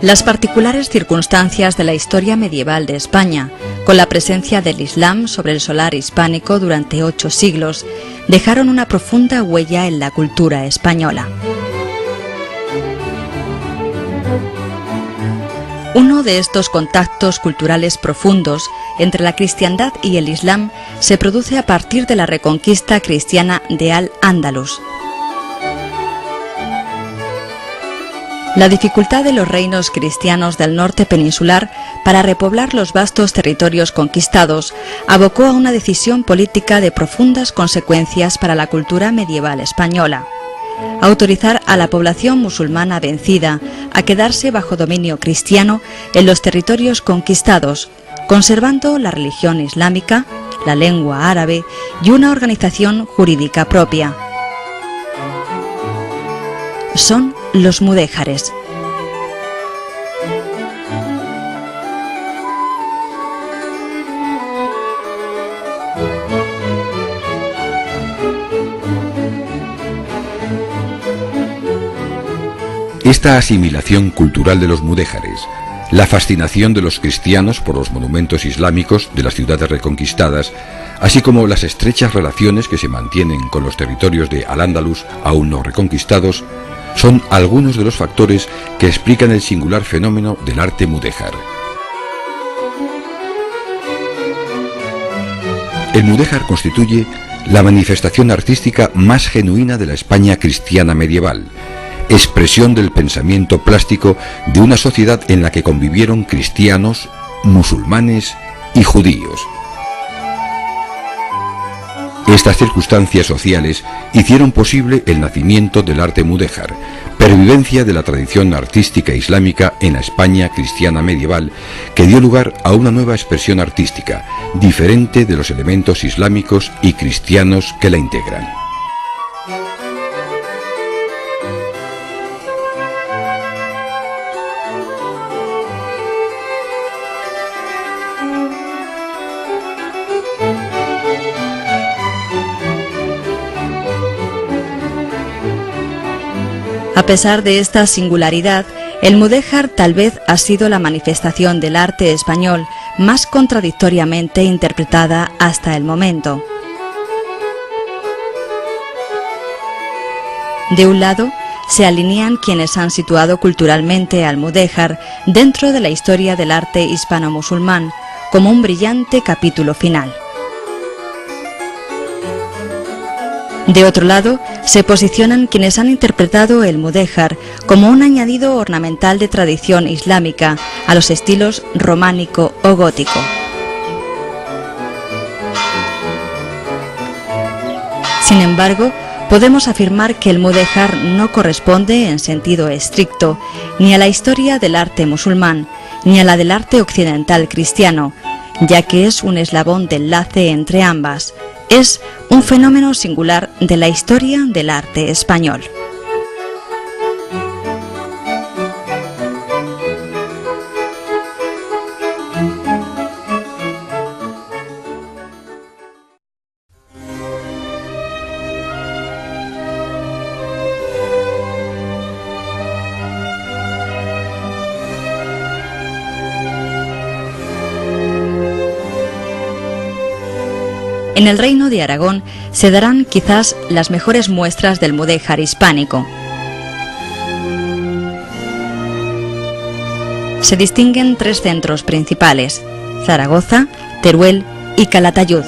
Las particulares circunstancias de la historia medieval de España, con la presencia del Islam sobre el solar hispánico durante 8 siglos, dejaron una profunda huella en la cultura española. Uno de estos contactos culturales profundos entre la cristiandad y el Islam se produce a partir de la reconquista cristiana de Al-Ándalus. La dificultad de los reinos cristianos del norte peninsular para repoblar los vastos territorios conquistados abocó a una decisión política de profundas consecuencias para la cultura medieval española: autorizar a la población musulmana vencida a quedarse bajo dominio cristiano en los territorios conquistados, conservando la religión islámica, la lengua árabe y una organización jurídica propia. Son los mudéjares. Esta asimilación cultural de los mudéjares, la fascinación de los cristianos por los monumentos islámicos de las ciudades reconquistadas, así como las estrechas relaciones que se mantienen con los territorios de Al-Ándalus aún no reconquistados, son algunos de los factores que explican el singular fenómeno del arte mudéjar. El mudéjar constituye la manifestación artística más genuina de la España cristiana medieval, expresión del pensamiento plástico de una sociedad en la que convivieron cristianos, musulmanes y judíos. Estas circunstancias sociales hicieron posible el nacimiento del arte mudéjar, pervivencia de la tradición artística islámica en la España cristiana medieval, que dio lugar a una nueva expresión artística, diferente de los elementos islámicos y cristianos que la integran. A pesar de esta singularidad, el mudéjar tal vez ha sido la manifestación del arte español más contradictoriamente interpretada hasta el momento. De un lado, se alinean quienes han situado culturalmente al mudéjar dentro de la historia del arte hispano-musulmán como un brillante capítulo final. De otro lado, se posicionan quienes han interpretado el mudéjar como un añadido ornamental de tradición islámica a los estilos románico o gótico. Sin embargo, podemos afirmar que el mudéjar no corresponde en sentido estricto ni a la historia del arte musulmán ni a la del arte occidental cristiano, ya que es un eslabón de enlace entre ambas. Es un fenómeno singular de la historia del arte español. En el Reino de Aragón se darán quizás las mejores muestras del mudéjar hispánico. Se distinguen 3 centros principales: Zaragoza, Teruel y Calatayud.